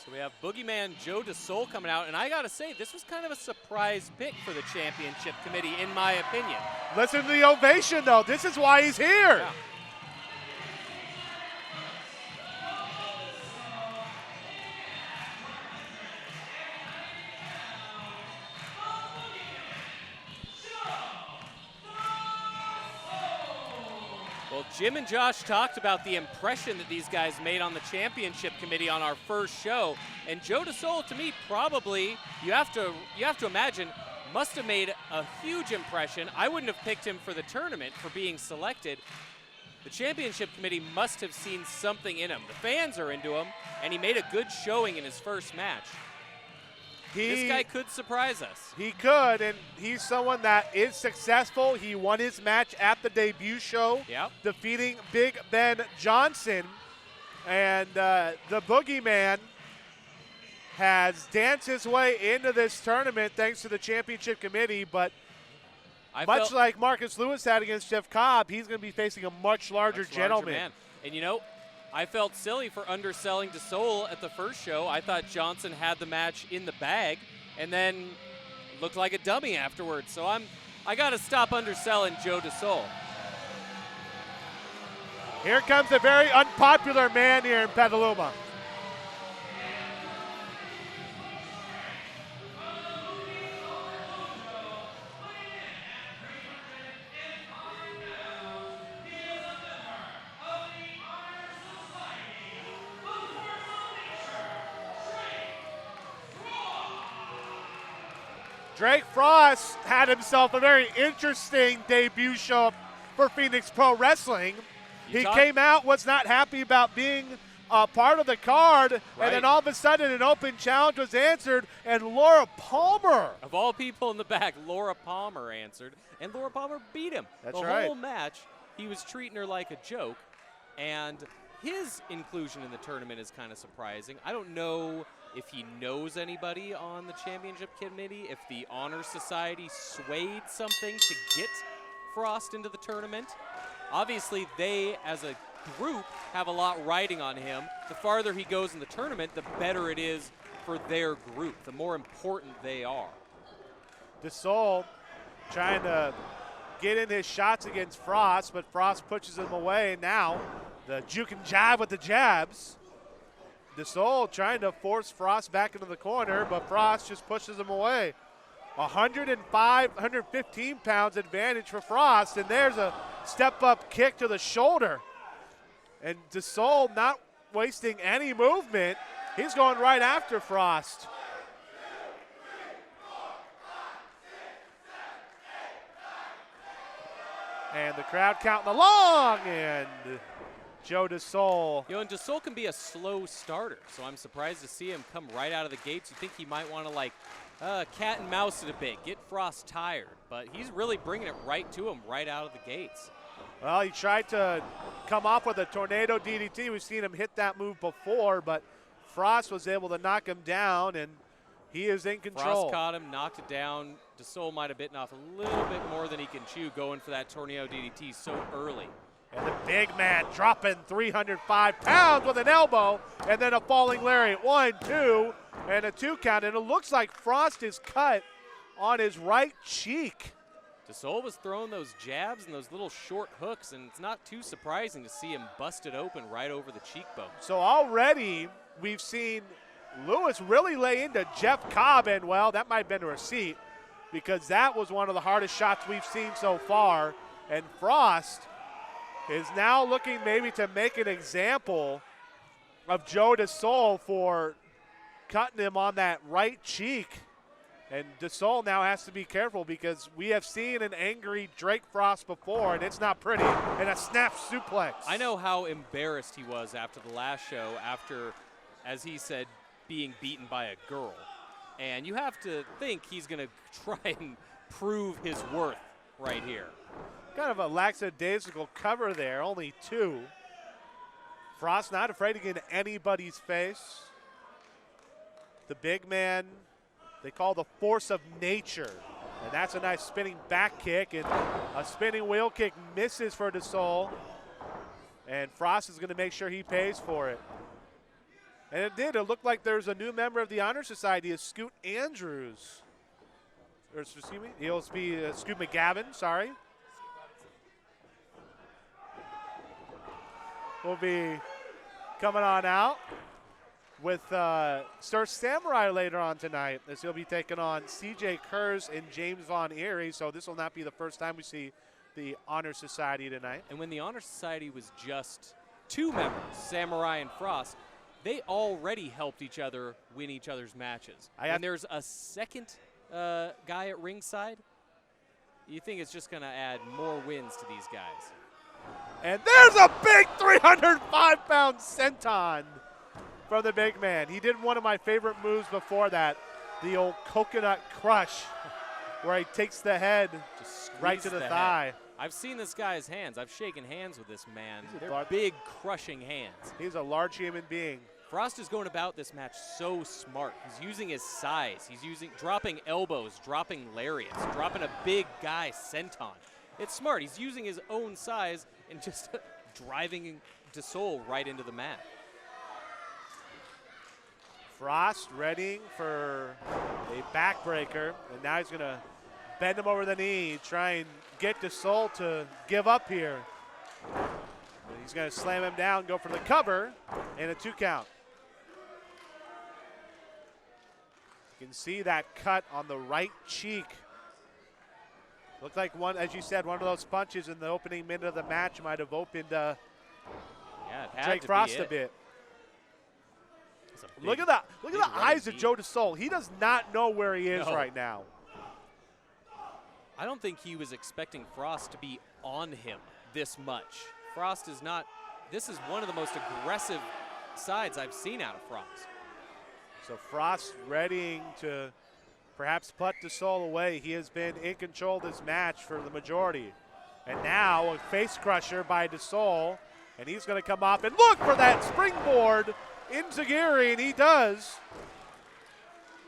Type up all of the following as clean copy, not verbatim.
So we have Boogeyman Joe DeSoul coming out, and I gotta say, this was kind of a surprise pick for the championship committee, in my opinion. Listen to the ovation, though. This is why he's here. Yeah. Well, Jim and Josh talked about the impression that these guys made on the championship committee on our first show, and Joe DeSoul, to me, probably, you have to imagine, must have made a huge impression. I wouldn't have picked him for the tournament for being selected. The championship committee must have seen something in him. The fans are into him, and he made a good showing in his first match. This guy could surprise us. He could, and he's someone that is successful. He won his match at the debut show, defeating Big Ben Johnson. And the Boogeyman has danced his way into this tournament thanks to the championship committee, but much like Marcus Lewis had against Jeff Cobb, he's going to be facing a much larger gentleman. Man. And you know, I felt silly for underselling DeSoul at the first show. I thought Johnson had the match in the bag and then looked like a dummy afterwards. So I got to stop underselling Joe DeSoul. Here comes a very unpopular man here in Petaluma. Drake Frost had himself a very interesting debut show for Phoenix Pro Wrestling. He came out, was not happy about being a part of the card, and then all of a sudden an open challenge was answered, and Laura Palmer. Of all people in the back, Laura Palmer answered, and Laura Palmer beat him. That's the right. whole match, he was treating her like a joke, and his inclusion in the tournament is kind of surprising. I don't know if he knows anybody on the championship committee, if the Honor Society swayed something to get Frost into the tournament. Obviously, they, as a group, have a lot riding on him. The farther he goes in the tournament, the better it is for their group, the more important they are. DeSoul trying to get in his shots against Frost, but Frost pushes him away. Now, the juke and jab with the jabs. DeSoul trying to force Frost back into the corner, but Frost just pushes him away. 105, 115 pounds advantage for Frost, and there's a step-up kick to the shoulder. And DeSoul not wasting any movement. He's going right after Frost. And the crowd counting along, and Joe DeSoul. You know, and DeSoul can be a slow starter, so I'm surprised to see him come right out of the gates. You think he might want to, like, cat and mouse it a bit, get Frost tired, but he's really bringing it right to him right out of the gates. Well, he tried to come off with a tornado DDT. We've seen him hit that move before, but Frost was able to knock him down, and he is in control. Frost caught him, knocked it down. DeSoul might have bitten off a little bit more than he can chew going for that tornado DDT so early. And the big man dropping 305 pounds with an elbow, and then a falling lariat. 1, 2, and a 2 count. And it looks like Frost is cut on his right cheek. DeSoul was throwing those jabs and those little short hooks, and it's not too surprising to see him busted open right over the cheekbone. So already we've seen Lewis really lay into Jeff Cobb, and, well, that might have been a receipt because that was one of the hardest shots we've seen so far. And Frost is now looking maybe to make an example of Joe DeSoul for cutting him on that right cheek. And DeSoul now has to be careful because we have seen an angry Drake Frost before, and it's not pretty, and a snap suplex. I know how embarrassed he was after the last show, after, as he said, being beaten by a girl. And you have to think he's going to try and prove his worth right here. Kind of a lackadaisical cover there, only 2. Frost not afraid to get in anybody's face. The big man, they call the force of nature. And that's a nice spinning back kick, and a spinning wheel kick misses for DeSoul. And Frost is going to make sure he pays for it. And it did. It looked like there's a new member of the Honor Society, is Scoot Andrews. Or, excuse me, he'll be Scoot McGavin, sorry. Will be coming on out with Star Samurai later on tonight, as he'll be taking on CJ Kurz and James Von Erie. So this will not be the first time we see the Honor Society tonight. And when the Honor Society was just 2 members, Samurai and Frost, they already helped each other win each other's matches. And there's a second guy at ringside. You think it's just going to add more wins to these guys. And there's a big 305-pound senton from the big man. He did one of my favorite moves before that, the old coconut crush, where he takes the head just right to the thigh. Head. I've seen this guy's hands. I've shaken hands with this man. They're big, crushing hands. He's a large human being. Frost is going about this match so smart. He's using his size. He's dropping elbows, dropping lariats, dropping a big guy senton. It's smart. He's using his own size and just driving DeSoul right into the mat. Frost readying for a backbreaker, and now he's going to bend him over the knee, try and get DeSoul to give up here. And he's going to slam him down, go for the cover, and a 2 count. You can see that cut on the right cheek. Looked like one, as you said, one of those punches in the opening minute of the match might have opened Jake Frost a bit. Look at that! Look at the eyes of Joe DeSoul. He does not know where he is right now. I don't think he was expecting Frost to be on him this much. Frost is not. This is one of the most aggressive sides I've seen out of Frost. So Frost readying to perhaps put DeSoul away. He has been in control of this match for the majority. And now a face crusher by DeSoul, and he's going to come up and look for that springboard into Geary, and he does.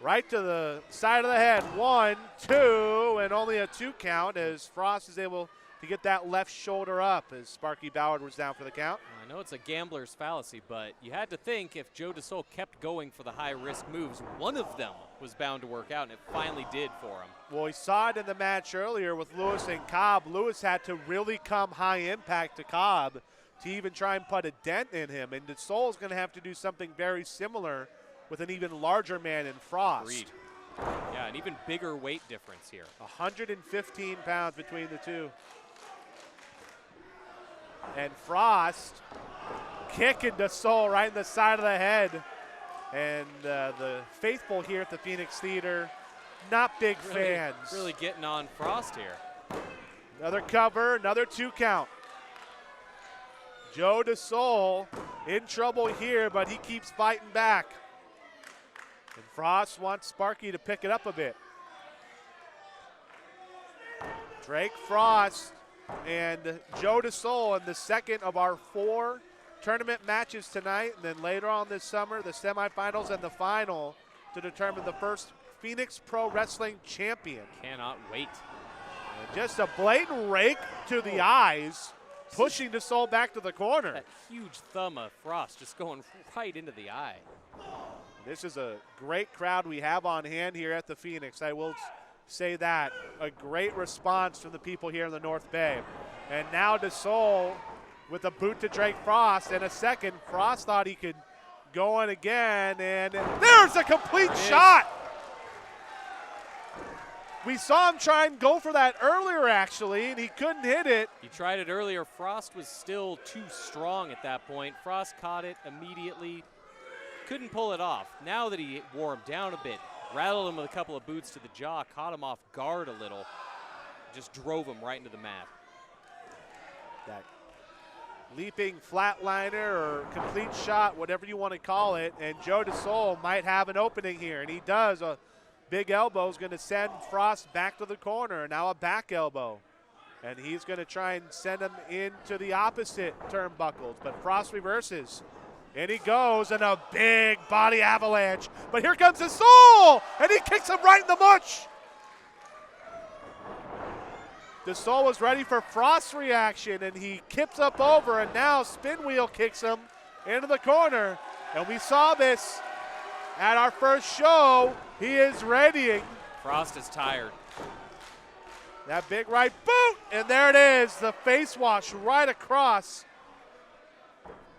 Right to the side of the head. 1, 2, and only a 2 count as Frost is able to get that left shoulder up as Sparky Ballard was down for the count. I know it's a gambler's fallacy, but you had to think if Joe DeSoul kept going for the high-risk moves, one of them was bound to work out, and it finally did for him. Well, we saw it in the match earlier with Lewis and Cobb. Lewis had to really come high impact to Cobb to even try and put a dent in him, and DeSoul's going to have to do something very similar with an even larger man in Frost. Agreed. Yeah, an even bigger weight difference here. 115 pounds between the two. And Frost kicking DeSoul right in the side of the head. And the faithful here at the Phoenix Theater, not big fans. Really getting on Frost here. Another cover, another 2 count. Joe DeSoul in trouble here, but he keeps fighting back. And Frost wants Sparky to pick it up a bit. Drake Frost and Joe DeSoul in the second of our 4 tournament matches tonight, and then later on this summer, the semifinals and the final to determine the first Phoenix Pro Wrestling champion. Cannot wait. And just a blatant rake to the eyes, pushing DeSoul back to the corner. That huge thumb of Frost just going right into the eye. This is a great crowd we have on hand here at the Phoenix. I will say that. A great response from the people here in the North Bay. And now DeSoul with a boot to Drake Frost. And a second, Frost thought he could go in again. And there's a complete shot. We saw him try and go for that earlier, actually, and he couldn't hit it. He tried it earlier. Frost was still too strong at that point. Frost caught it immediately. Couldn't pull it off. Now that he wore him down a bit, rattled him with a couple of boots to the jaw, caught him off guard a little, just drove him right into the mat. That leaping flatliner or complete shot, whatever you want to call it, and Joe DeSoul might have an opening here, and he does. A big elbow is going to send Frost back to the corner. Now a back elbow, and he's going to try and send him into the opposite turnbuckles, but Frost reverses. And he goes in a big body avalanche. But here comes DeSoul, and he kicks him right in the mush. DeSoul was ready for Frost's reaction, and he kips up over, and now spin wheel kicks him into the corner. And we saw this at our first show. He is readying. Frost is tired. That big right boot, and there it is, the face wash right across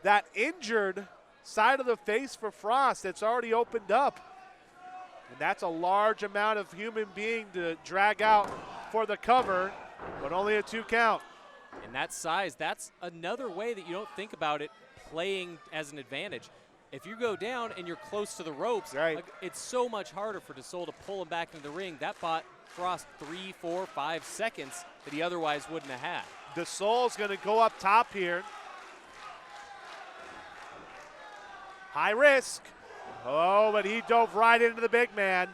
that injured side of the face for Frost. It's already opened up. And that's a large amount of human being to drag out for the cover, but only a 2 count. And that size, that's another way that you don't think about it playing as an advantage. If you go down and you're close to the ropes, right, like, it's so much harder for DeSoul to pull him back into the ring. That bought Frost 3, 4, 5 seconds that he otherwise wouldn't have had. DeSoul's going to go up top here. High risk. Oh, but he dove right into the big man.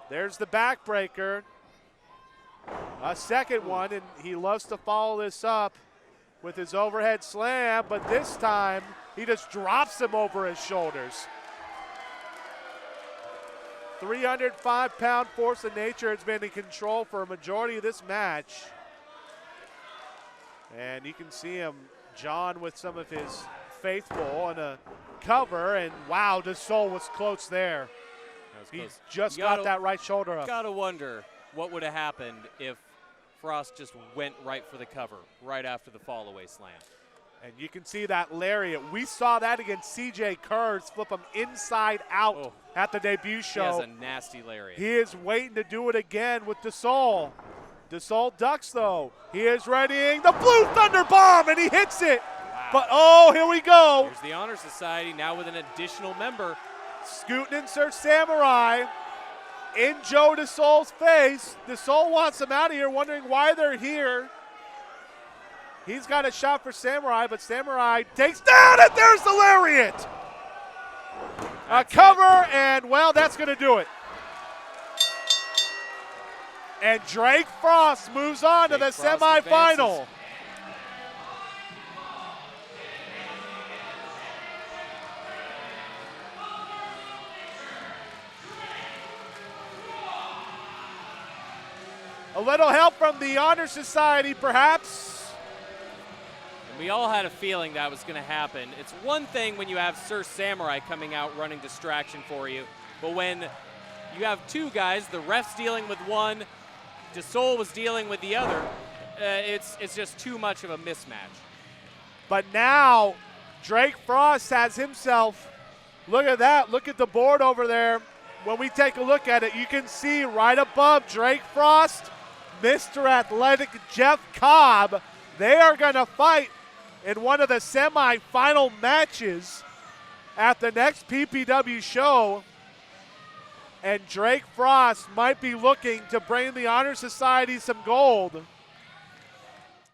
There's the backbreaker. A second one, and he loves to follow this up with his overhead slam, but this time he just drops him over his shoulders. 305-pound force of nature has been in control for a majority of this match. And you can see him, John, with some of his faithful on a cover, and wow, DeSoul was close there. He just got that right shoulder up. Gotta wonder what would have happened if Frost just went right for the cover right after the fall-away slam. And you can see that lariat. We saw that against C.J. Kurtz, flip him inside out at the debut show. He has a nasty lariat. He is waiting to do it again with DeSoul. DeSoul ducks, though. He is readying the Blue Thunder Bomb, and he hits it. Wow. But, oh, here we go. Here's the Honor Society now with an additional member. Scooting in Sir Samurai in Joe DeSoul's face. DeSoul wants him out of here, wondering why they're here. He's got a shot for Samurai, but Samurai takes down, and there's the lariat. A cover, and, well, that's going to do it. And Drake Frost moves on to the semifinal. A little help from the Honor Society, perhaps. We all had a feeling that was going to happen. It's one thing when you have Sir Samurai coming out running distraction for you, but when you have 2 guys, the ref's dealing with one, DeSoul was dealing with the other, it's just too much of a mismatch. But now Drake Frost has himself, look at that, look at the board over there. When we take a look at it, you can see right above Drake Frost, Mr. Athletic Jeff Cobb. They are going to fight in one of the semifinal matches at the next PPW show. And Drake Frost might be looking to bring the Honor Society some gold.